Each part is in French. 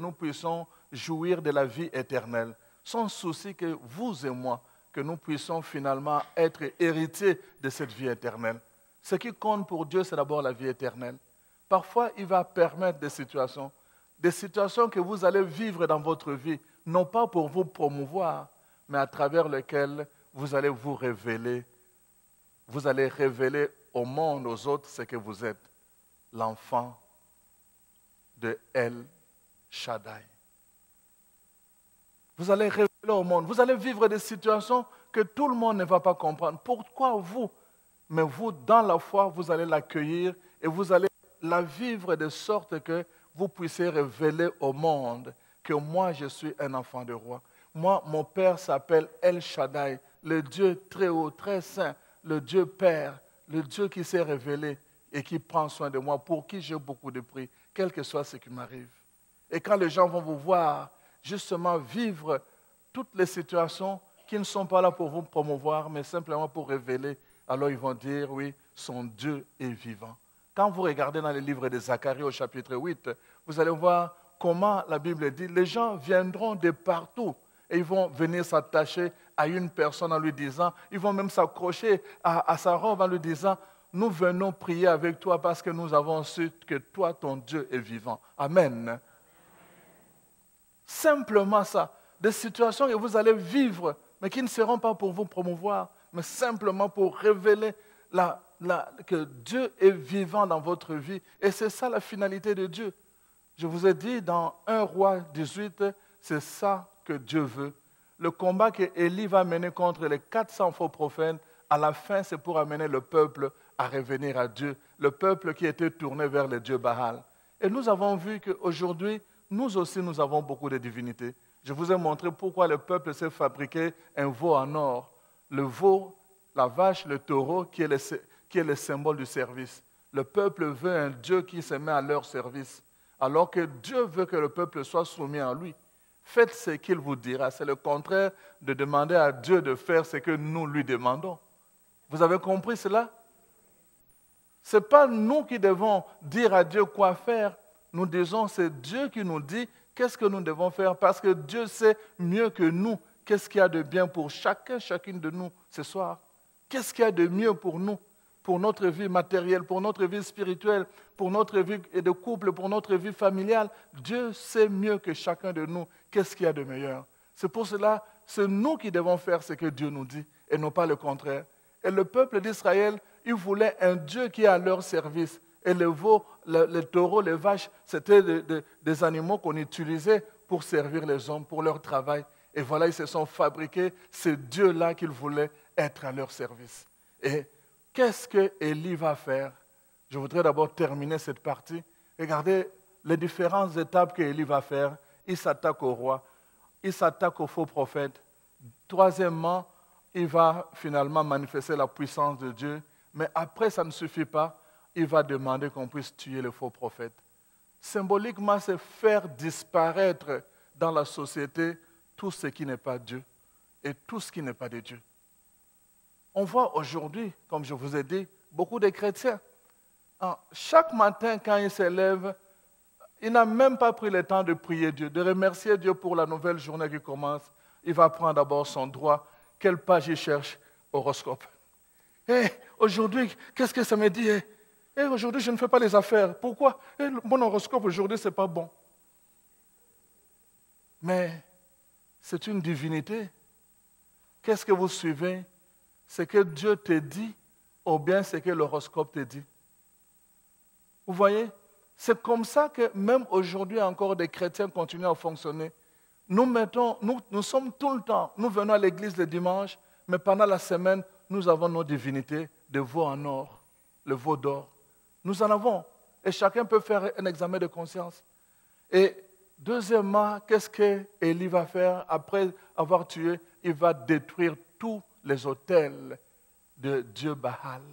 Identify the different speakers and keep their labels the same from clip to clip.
Speaker 1: nous puissions jouir de la vie éternelle. Son souci que vous et moi, que nous puissions finalement être héritiers de cette vie éternelle. Ce qui compte pour Dieu, c'est d'abord la vie éternelle. Parfois, il va permettre des situations que vous allez vivre dans votre vie, non pas pour vous promouvoir, mais à travers lesquelles vous allez vous révéler. Vous allez révéler au monde, aux autres, ce que vous êtes, l'enfant de El Shaddai. Vous allez révéler au monde, vous allez vivre des situations que tout le monde ne va pas comprendre. Pourquoi vous? Mais vous, dans la foi, vous allez l'accueillir et vous allez la vivre de sorte que vous puissiez révéler au monde que moi, je suis un enfant de roi. Moi, mon Père s'appelle El Shaddai, le Dieu très haut, très saint, le Dieu Père, le Dieu qui s'est révélé et qui prend soin de moi, pour qui j'ai beaucoup de prix, quel que soit ce qui m'arrive. Et quand les gens vont vous voir, justement vivre toutes les situations qui ne sont pas là pour vous promouvoir, mais simplement pour révéler, alors ils vont dire, oui, son Dieu est vivant. Quand vous regardez dans le livre de Zacharie au chapitre 8, vous allez voir comment la Bible dit, les gens viendront de partout et ils vont venir s'attacher à une personne en lui disant, ils vont même s'accrocher à sa robe en lui disant, nous venons prier avec toi parce que nous avons su que toi, ton Dieu est vivant. Amen. Simplement ça, des situations que vous allez vivre, mais qui ne seront pas pour vous promouvoir, mais simplement pour révéler que Dieu est vivant dans votre vie. Et c'est ça la finalité de Dieu. Je vous ai dit dans 1 Roi 18, c'est ça que Dieu veut. Le combat que Élie va mener contre les 400 faux prophètes, à la fin, c'est pour amener le peuple à revenir à Dieu, le peuple qui était tourné vers le Dieu Baal. Et nous avons vu qu'aujourd'hui, nous aussi, nous avons beaucoup de divinités. Je vous ai montré pourquoi le peuple s'est fabriqué un veau en or. Le veau, la vache, le taureau, qui est le symbole du service. Le peuple veut un Dieu qui se met à leur service, alors que Dieu veut que le peuple soit soumis à lui. Faites ce qu'il vous dira. C'est le contraire de demander à Dieu de faire ce que nous lui demandons. Vous avez compris cela? Ce n'est pas nous qui devons dire à Dieu quoi faire. Nous disons, c'est Dieu qui nous dit qu'est-ce que nous devons faire, parce que Dieu sait mieux que nous qu'est-ce qu'il y a de bien pour chacune de nous ce soir. Qu'est-ce qu'il y a de mieux pour nous, pour notre vie matérielle, pour notre vie spirituelle, pour notre vie de couple, pour notre vie familiale. Dieu sait mieux que chacun de nous qu'est-ce qu'il y a de meilleur. C'est pour cela, c'est nous qui devons faire ce que Dieu nous dit, et non pas le contraire. Et le peuple d'Israël, il voulait un Dieu qui est à leur service. Et le veau, le taureau, les vaches, c'était des animaux qu'on utilisait pour servir les hommes, pour leur travail. Et voilà, ils se sont fabriqués ce Dieu-là qu'ils voulaient être à leur service. Et qu'est-ce que Élie va faire? Je voudrais d'abord terminer cette partie. Regardez les différentes étapes que Élie va faire. Il s'attaque au roi, il s'attaque aux faux prophètes. Troisièmement, il va finalement manifester la puissance de Dieu. Mais après, ça ne suffit pas. Il va demander qu'on puisse tuer les faux prophètes. Symboliquement, c'est faire disparaître dans la société tout ce qui n'est pas Dieu et tout ce qui n'est pas de Dieu. On voit aujourd'hui, comme je vous ai dit, beaucoup de chrétiens. Chaque matin, quand ils se lèvent, il n'a même pas pris le temps de prier Dieu, de remercier Dieu pour la nouvelle journée qui commence. Il va prendre d'abord son droit. Quelle page il cherche? Horoscope. Aujourd'hui, qu'est-ce que ça me dit? Aujourd'hui, je ne fais pas les affaires. Pourquoi? Mon horoscope aujourd'hui, ce n'est pas bon. Mais c'est une divinité. Qu'est-ce que vous suivez? Ce que Dieu te dit ou bien ce que l'horoscope te dit? Vous voyez? C'est comme ça que même aujourd'hui encore des chrétiens continuent à fonctionner. Nous sommes tout le temps, nous venons à l'église le dimanche, mais pendant la semaine, nous avons nos divinités, des veaux en or, le veau d'or. Nous en avons. Et chacun peut faire un examen de conscience. Et deuxièmement, qu'est-ce qu'Élie va faire après avoir tué? Il va détruire tous les autels de Dieu Baal.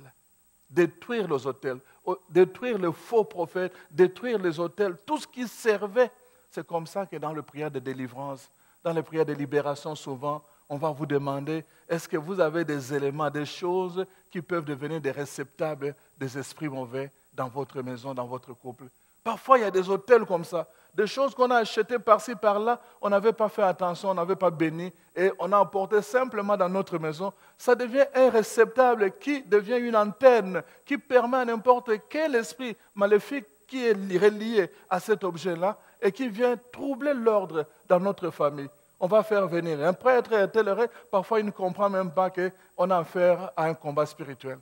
Speaker 1: Détruire les autels, détruire les faux prophètes, détruire les autels, tout ce qui servait. C'est comme ça que dans les prières de délivrance, dans les prières de libération, souvent, on va vous demander, est-ce que vous avez des éléments, des choses qui peuvent devenir des réceptacles des esprits mauvais dans votre maison, dans votre couple? Parfois, il y a des autels comme ça. Des choses qu'on a achetées par-ci, par-là, on n'avait pas fait attention, on n'avait pas béni, et on a emporté simplement dans notre maison. Ça devient un réceptacle qui devient une antenne, qui permet à n'importe quel esprit maléfique qui est relié à cet objet-là et qui vient troubler l'ordre dans notre famille. On va faire venir un prêtre et tel, parfois il ne comprend même pas qu'on a affaire à un combat spirituel.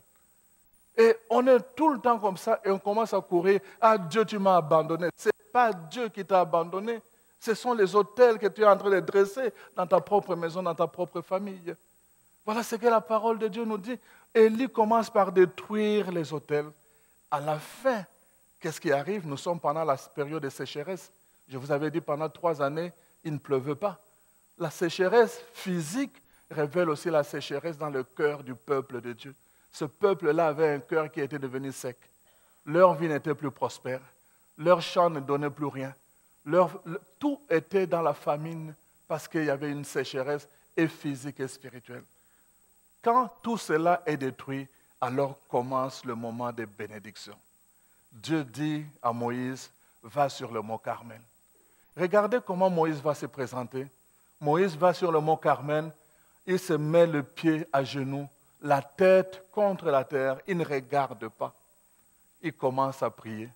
Speaker 1: Et on est tout le temps comme ça et on commence à courir. Ah, Dieu, tu m'as abandonné. Ce n'est pas Dieu qui t'a abandonné. Ce sont les autels que tu es en train de dresser dans ta propre maison, dans ta propre famille. Voilà ce que la parole de Dieu nous dit. Élie commence par détruire les autels. À la fin, qu'est-ce qui arrive? Nous sommes pendant la période de sécheresse. Je vous avais dit, pendant 3 années, il ne pleuvait pas. La sécheresse physique révèle aussi la sécheresse dans le cœur du peuple de Dieu. Ce peuple-là avait un cœur qui était devenu sec. Leur vie n'était plus prospère. Leur champ ne donnait plus rien. Tout était dans la famine parce qu'il y avait une sécheresse et physique et spirituelle. Quand tout cela est détruit, alors commence le moment de bénédiction. Dieu dit à Moïse, va sur le mont Carmel. Regardez comment Moïse va se présenter. Moïse va sur le mont Carmel, il se met le pied à genoux, la tête contre la terre, il ne regarde pas. Il commence à prier.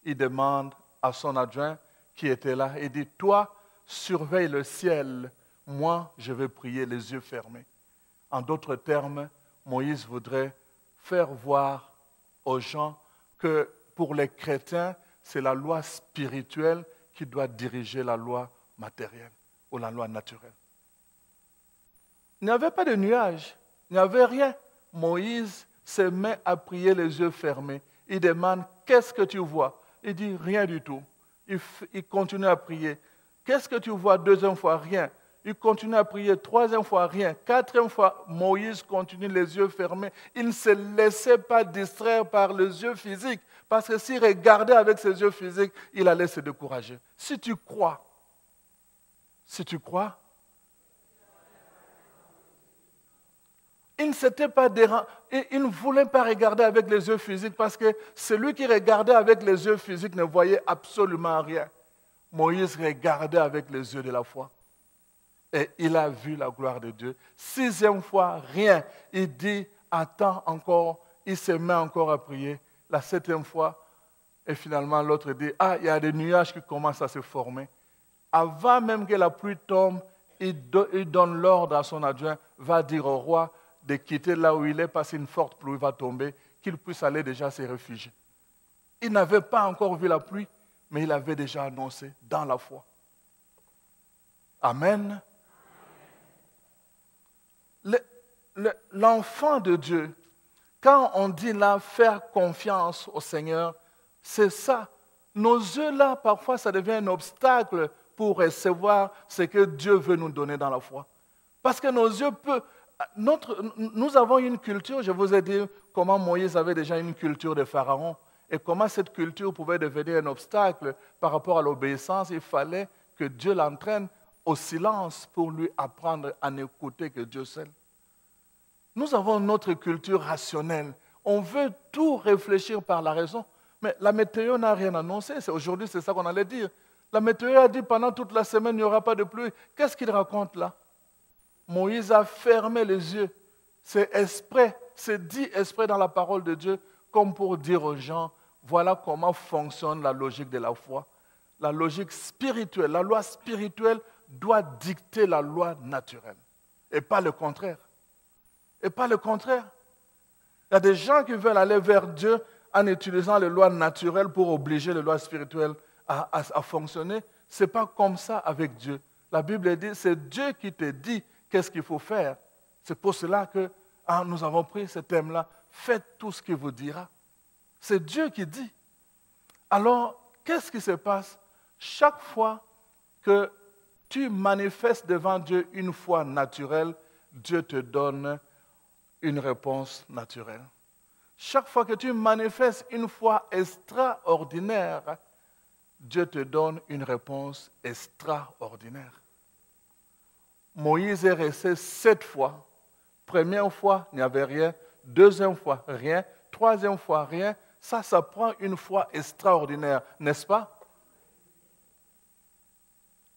Speaker 1: Il demande à son adjoint qui était là, il dit, toi, surveille le ciel, moi, je vais prier les yeux fermés. En d'autres termes, Moïse voudrait faire voir aux gens que pour les chrétiens, c'est la loi spirituelle qui doit diriger la loi matérielle ou la loi naturelle. Il n'y avait pas de nuages, il n'y avait rien. Moïse se met à prier les yeux fermés. Il demande, qu'est-ce que tu vois? Il dit, rien du tout. Il continue à prier. Qu'est-ce que tu vois? 2e fois, rien. Il continue à prier 3e fois, rien. 4e fois, Moïse continue les yeux fermés. Il ne se laissait pas distraire par les yeux physiques. Parce que s'il regardait avec ses yeux physiques, il allait se décourager. Si tu crois, il ne s'était pas dérangé, il ne voulait pas regarder avec les yeux physiques parce que celui qui regardait avec les yeux physiques ne voyait absolument rien. Moïse regardait avec les yeux de la foi. Et il a vu la gloire de Dieu. 6e fois, rien. Il dit, attends encore. Il se met encore à prier. La 7e fois, et finalement l'autre dit, ah, il y a des nuages qui commencent à se former. Avant même que la pluie tombe, il donne l'ordre à son adjoint, va dire au roi de quitter là où il est parce qu'une forte pluie va tomber, qu'il puisse aller déjà se réfugier. Il n'avait pas encore vu la pluie, mais il avait déjà annoncé dans la foi. Amen. L'enfant de Dieu, quand on dit là faire confiance au Seigneur, c'est ça. Nos yeux là, parfois, ça devient un obstacle pour recevoir ce que Dieu veut nous donner dans la foi. Parce que nos yeux peuvent... Nous avons une culture, je vous ai dit comment Moïse avait déjà une culture de Pharaon et comment cette culture pouvait devenir un obstacle par rapport à l'obéissance. Il fallait que Dieu l'entraîne au silence pour lui apprendre à n'écouter que Dieu seul. Nous avons notre culture rationnelle. On veut tout réfléchir par la raison. Mais la météo n'a rien annoncé. Aujourd'hui, c'est ça qu'on allait dire. La météo a dit pendant toute la semaine, il n'y aura pas de pluie. Qu'est-ce qu'il raconte là? Moïse a fermé les yeux. C'est exprès, c'est dit exprès dans la parole de Dieu, comme pour dire aux gens, voilà comment fonctionne la logique de la foi. La logique spirituelle, la loi spirituelle doit dicter la loi naturelle. Et pas le contraire. Et pas le contraire. Il y a des gens qui veulent aller vers Dieu en utilisant les lois naturelles pour obliger les lois spirituelles à fonctionner. Ce n'est pas comme ça avec Dieu. La Bible dit, c'est Dieu qui te dit qu'est-ce qu'il faut faire. C'est pour cela que nous avons pris ce thème-là. Faites tout ce qu'il vous dira. C'est Dieu qui dit. Alors, qu'est-ce qui se passe? Chaque fois que tu manifestes devant Dieu une foi naturelle, Dieu te donne une réponse naturelle. Chaque fois que tu manifestes une foi extraordinaire, Dieu te donne une réponse extraordinaire. Moïse est resté 7 fois. Première fois, il n'y avait rien. 2e fois, rien. 3e fois, rien. Ça prend une foi extraordinaire, n'est-ce pas?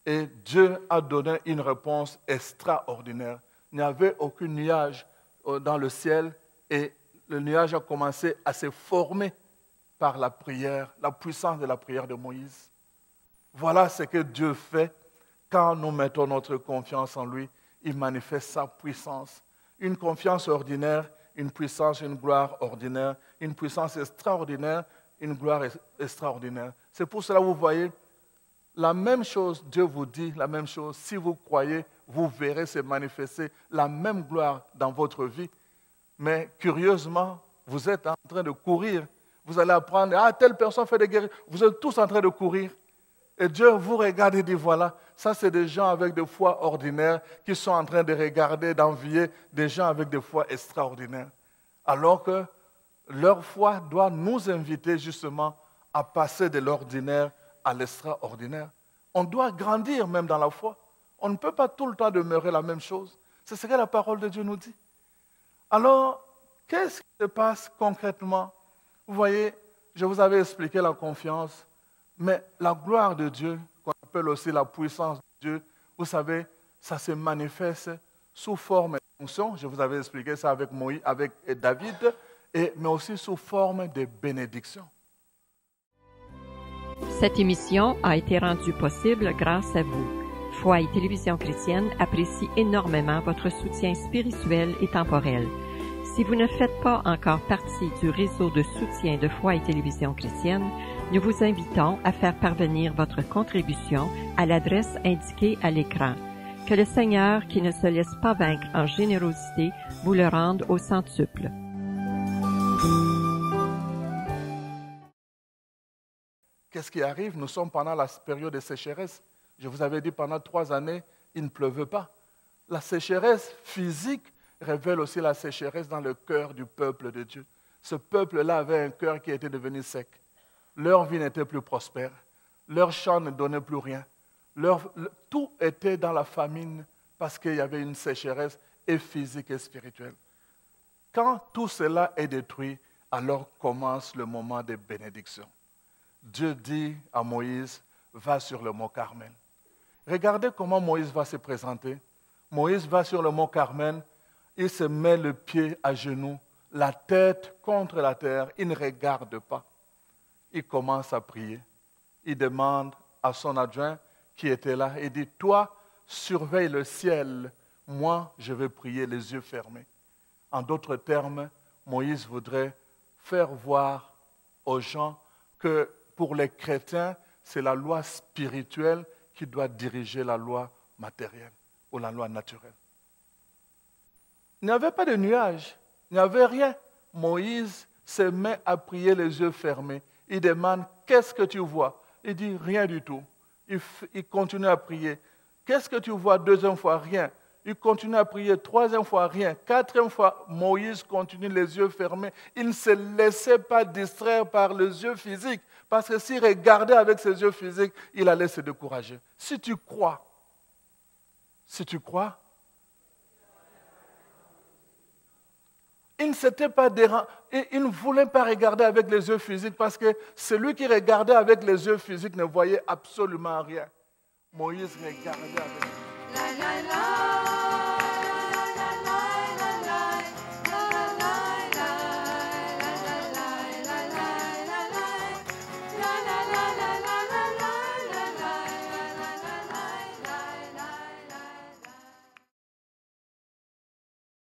Speaker 1: Et Dieu a donné une réponse extraordinaire. Il n'y avait aucun nuage dans le ciel et le nuage a commencé à se former par la prière, la puissance de la prière de Moïse. Voilà ce que Dieu fait quand nous mettons notre confiance en lui. Il manifeste sa puissance. Une confiance ordinaire, une puissance, une gloire ordinaire, une puissance extraordinaire, une gloire extraordinaire. C'est pour cela que vous voyez, la même chose, Dieu vous dit la même chose. Si vous croyez, vous verrez se manifester la même gloire dans votre vie. Mais curieusement, vous êtes en train de courir. Vous allez apprendre, telle personne fait des guérisons. Vous êtes tous en train de courir. Et Dieu vous regarde et dit, voilà, ça c'est des gens avec des foi ordinaires qui sont en train de regarder, d'envier des gens avec des foi extraordinaires. Alors que leur foi doit nous inviter justement à passer de l'ordinaire à l'extraordinaire. On doit grandir même dans la foi. On ne peut pas tout le temps demeurer la même chose. C'est ce que la parole de Dieu nous dit. Alors, qu'est-ce qui se passe concrètement? Vous voyez, je vous avais expliqué la confiance, mais la gloire de Dieu, qu'on appelle aussi la puissance de Dieu, vous savez, ça se manifeste sous forme et fonction. Je vous avais expliqué ça avec Moïse, avec David, mais aussi sous forme de bénédiction.
Speaker 2: Cette émission a été rendue possible grâce à vous. Foi et Télévision Chrétienne apprécie énormément votre soutien spirituel et temporel. Si vous ne faites pas encore partie du réseau de soutien de Foi et Télévision Chrétienne, nous vous invitons à faire parvenir votre contribution à l'adresse indiquée à l'écran. Que le Seigneur, qui ne se laisse pas vaincre en générosité, vous le rende au centuple.
Speaker 1: Qu'est-ce qui arrive? Nous sommes pendant la période de sécheresse. Je vous avais dit, pendant 3 années, il ne pleuvait pas. La sécheresse physique révèle aussi la sécheresse dans le cœur du peuple de Dieu. Ce peuple-là avait un cœur qui était devenu sec. Leur vie n'était plus prospère. Leur champ ne donnait plus rien. Tout était dans la famine parce qu'il y avait une sécheresse et physique et spirituelle. Quand tout cela est détruit, alors commence le moment de bénédiction. Dieu dit à Moïse, va sur le mont Carmel. Regardez comment Moïse va se présenter. Moïse va sur le mont Carmel, il se met le pied à genoux, la tête contre la terre, il ne regarde pas. Il commence à prier. Il demande à son adjoint qui était là, il dit, toi, surveille le ciel, moi, je vais prier les yeux fermés. En d'autres termes, Moïse voudrait faire voir aux gens que pour les chrétiens, c'est la loi spirituelle qui doit diriger la loi matérielle ou la loi naturelle. Il n'y avait pas de nuages, il n'y avait rien. Moïse se met à prier les yeux fermés. Il demande, qu'est-ce que tu vois? Il dit, rien du tout. Il continue à prier. Qu'est-ce que tu vois? 2e fois, rien. Il continue à prier 3e fois, rien. 4e fois, Moïse continue les yeux fermés. Il ne se laissait pas distraire par les yeux physiques. Parce que s'il regardait avec ses yeux physiques, il allait se décourager. Si tu crois, il ne voulait pas regarder avec les yeux physiques parce que celui qui regardait avec les yeux physiques ne voyait absolument rien. Moïse regardait avec les yeux.